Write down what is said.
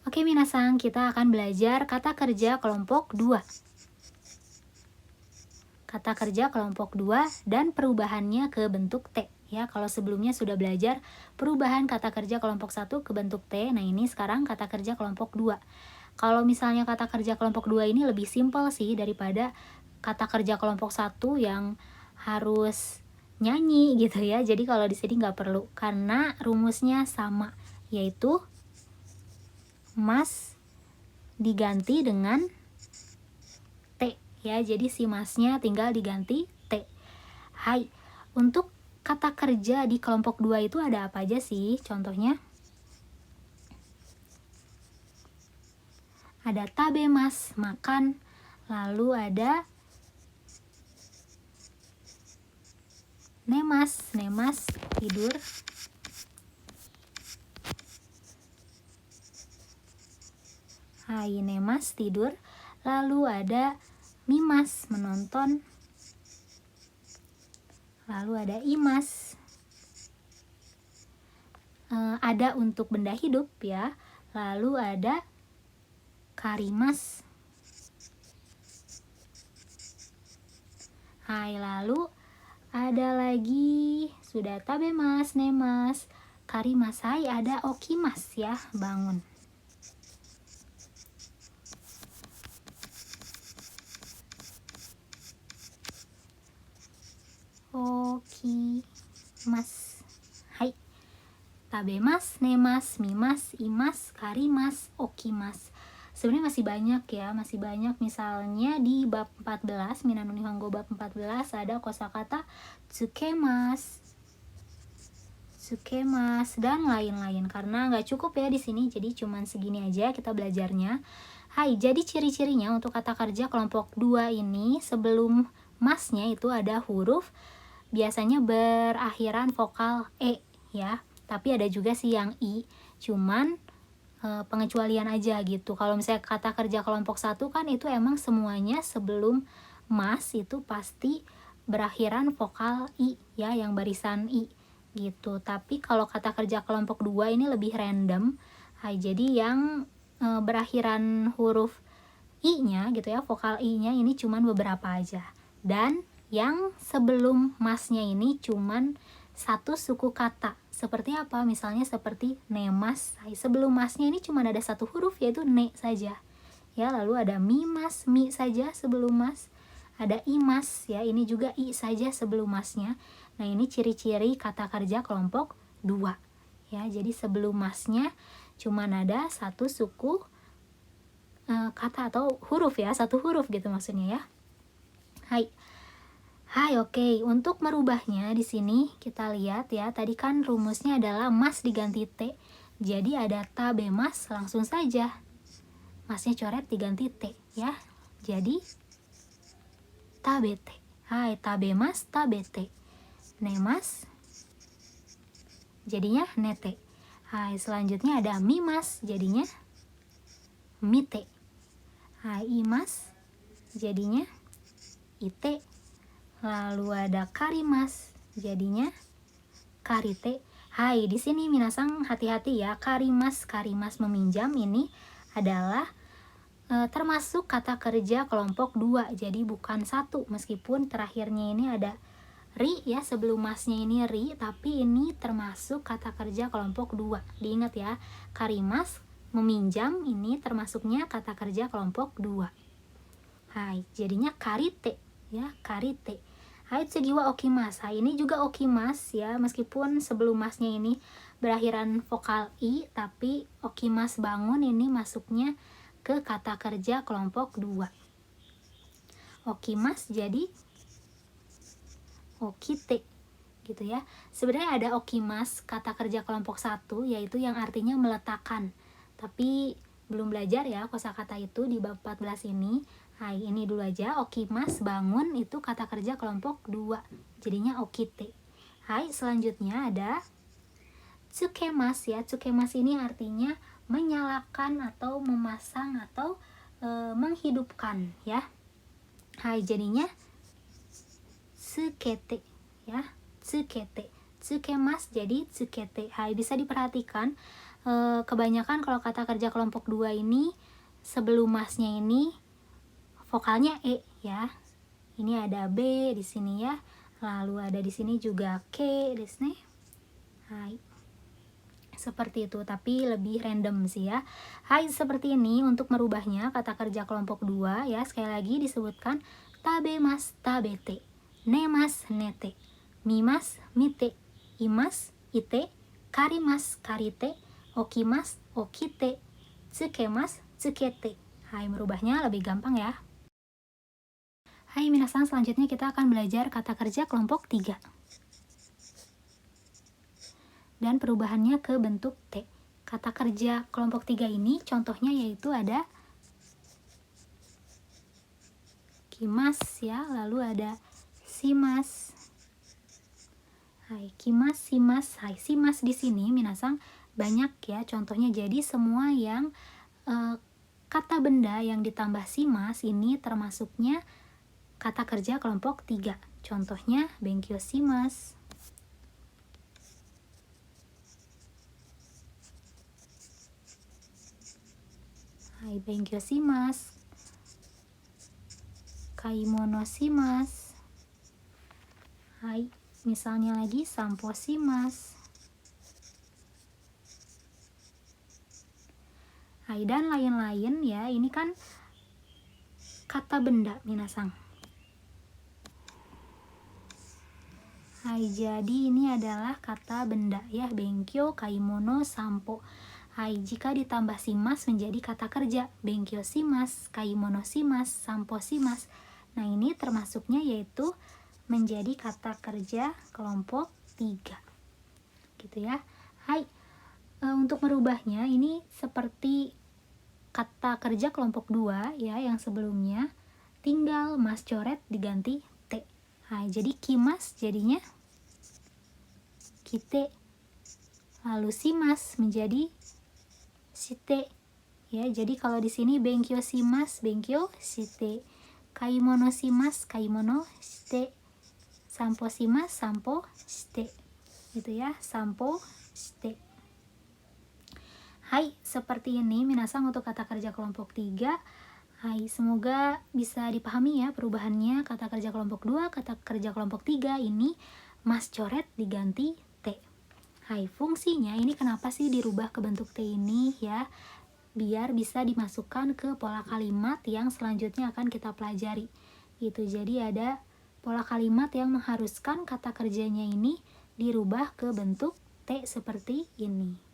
Oke, minasan, kita akan belajar kata kerja kelompok 2. Kata kerja kelompok 2 dan perubahannya ke bentuk T. Ya, kalau sebelumnya sudah belajar perubahan kata kerja kelompok 1 ke bentuk T, nah ini sekarang kata kerja kelompok 2. Kalau misalnya kata kerja kelompok 2 ini lebih simpel sih daripada kata kerja kelompok 1 yang harus nyanyi gitu ya. Jadi kalau di sini nggak perlu karena rumusnya sama, yaitu mas diganti dengan T ya. Jadi si masnya tinggal diganti T. Hai, untuk kata kerja di kelompok 2 itu ada apa aja sih? Contohnya ada tabemas, makan, lalu ada nemas, tidur, hai, nemas, tidur, lalu ada mimas, menonton, lalu ada imas, ada untuk benda hidup ya, lalu ada karimas, hai, lalu ada lagi sudah tabemas, nemas, karimas, hai, ada okimas ya, bangun. Okimas, hai, tabemas, nemas, mimas, imas, karimas, okimas. Sebenarnya masih banyak ya, masih banyak. Misalnya di bab 14, Minano Nihongo bab 14 ada kosakata tsukemas, dan lain-lain. Karena nggak cukup ya di sini, jadi cuman segini aja kita belajarnya. Hai, jadi ciri-cirinya untuk kata kerja kelompok 2 ini sebelum masnya itu ada huruf biasanya berakhiran vokal E ya. Tapi ada juga sih yang I, cuman pengecualian aja gitu. Kalau misalnya kata kerja kelompok 1 kan itu emang semuanya sebelum mas itu pasti berakhiran vokal I ya, yang barisan I gitu. Tapi kalau kata kerja kelompok 2 ini lebih random. Jadi yang berakhiran huruf I-nya gitu ya, vokal I-nya ini cuman beberapa aja. Dan yang sebelum masnya ini cuman satu suku kata. Seperti apa? Misalnya seperti nemas. Sebelum masnya ini cuma ada satu huruf yaitu ne saja. Ya, lalu ada mimas, mi saja sebelum mas. Ada imas ya, ini juga i saja sebelum masnya. Nah, ini ciri-ciri kata kerja kelompok 2. Ya, jadi sebelum masnya cuma ada satu suku kata atau huruf ya, satu huruf gitu maksudnya ya. Hai. Hai, oke. Untuk merubahnya di sini kita lihat ya. Tadi kan rumusnya adalah mas diganti T. Jadi ada tabemas, langsung saja masnya coret diganti T ya. Jadi tabete. Hai, tabemas, tabete. Nemas jadinya nete. Hai, selanjutnya ada mimas jadinya mite. Hai, imas jadinya ite. Lalu ada karimas, jadinya karite. Hai, di sini minasang hati-hati ya. Karimas meminjam ini adalah termasuk kata kerja kelompok 2. Jadi bukan 1 meskipun terakhirnya ini ada ri ya, sebelum masnya ini ri, tapi ini termasuk kata kerja kelompok 2. Diingat ya, karimas meminjam ini termasuknya kata kerja kelompok 2. Hai, jadinya karite ya, karite. Hai, tsugiwa okimas. Hai, ini juga okimas ya, meskipun sebelum masnya ini berakhiran vokal i, tapi okimas bangun ini masuknya ke kata kerja kelompok 2. Okimas jadi okite gitu ya. Sebenarnya ada okimas kata kerja kelompok 1 yaitu yang artinya meletakkan. Tapi belum belajar ya kosakata itu di bab 14 ini. Hai, ini dulu aja. Okimas bangun itu kata kerja kelompok 2. Jadinya okite. Hai, selanjutnya ada tsukemas ya. Tsukemas ini artinya menyalakan atau memasang atau menghidupkan ya. Hai, jadinya tsukete ya. Tsukete. Tsukemas jadi tsukete. Hai, bisa diperhatikan Kebanyakan kalau kata kerja kelompok 2 ini sebelum masnya ini vokalnya E ya. Ini ada B di sini ya. Lalu ada di sini juga K di sini. Hai. Seperti itu, tapi lebih random sih ya. Hai, seperti ini untuk merubahnya kata kerja kelompok 2 ya. Sekali lagi disebutkan tabemas, tabete, nemas, nete, mimas, mite, imas, ite, karimas, karite, okimas, okite, tsukemas, tsukete. Hai, merubahnya lebih gampang ya. Hai minasan, selanjutnya kita akan belajar kata kerja kelompok 3. Dan perubahannya ke bentuk T. Kata kerja kelompok 3 ini contohnya yaitu ada kimas ya, lalu ada simas. Hai, kimas, simas. Hai, simas di sini minasan banyak ya contohnya, jadi semua yang kata benda yang ditambah simas ini termasuknya kata kerja kelompok 3. Contohnya benkyou shimasu. Hai, benkyou shimasu. Kaimono shimasu. Hai, misalnya lagi sampo shimasu. Hai, dan lain-lain ya. Ini kan kata benda minasan. Hai, jadi ini adalah kata benda ya, benkyou, kaimono, sampo. Hai, jika ditambah shimasu menjadi kata kerja, benkyou shimasu, kaimono shimasu, sampo shimasu. Nah, ini termasuknya yaitu menjadi kata kerja kelompok 3. Gitu ya. Hai, untuk merubahnya ini seperti kata kerja kelompok 2 ya yang sebelumnya, tinggal mas coret diganti T. Hai, jadi kimas jadinya kite. Lalu shimas menjadi shite. Ya, jadi kalau di sini benkyou shimasu, benkyou shite. Kaimono shimasu, kaimono shite. Sampo shimasu, sampo shite. Gitu ya, sampo shite. Hai, seperti ini minasan untuk kata kerja kelompok 3. Hai, semoga bisa dipahami ya perubahannya kata kerja kelompok 2, kata kerja kelompok 3 ini mas coret diganti T. Hai, fungsinya ini kenapa sih dirubah ke bentuk T ini ya? Biar bisa dimasukkan ke pola kalimat yang selanjutnya akan kita pelajari. Gitu. Jadi ada pola kalimat yang mengharuskan kata kerjanya ini dirubah ke bentuk T seperti ini.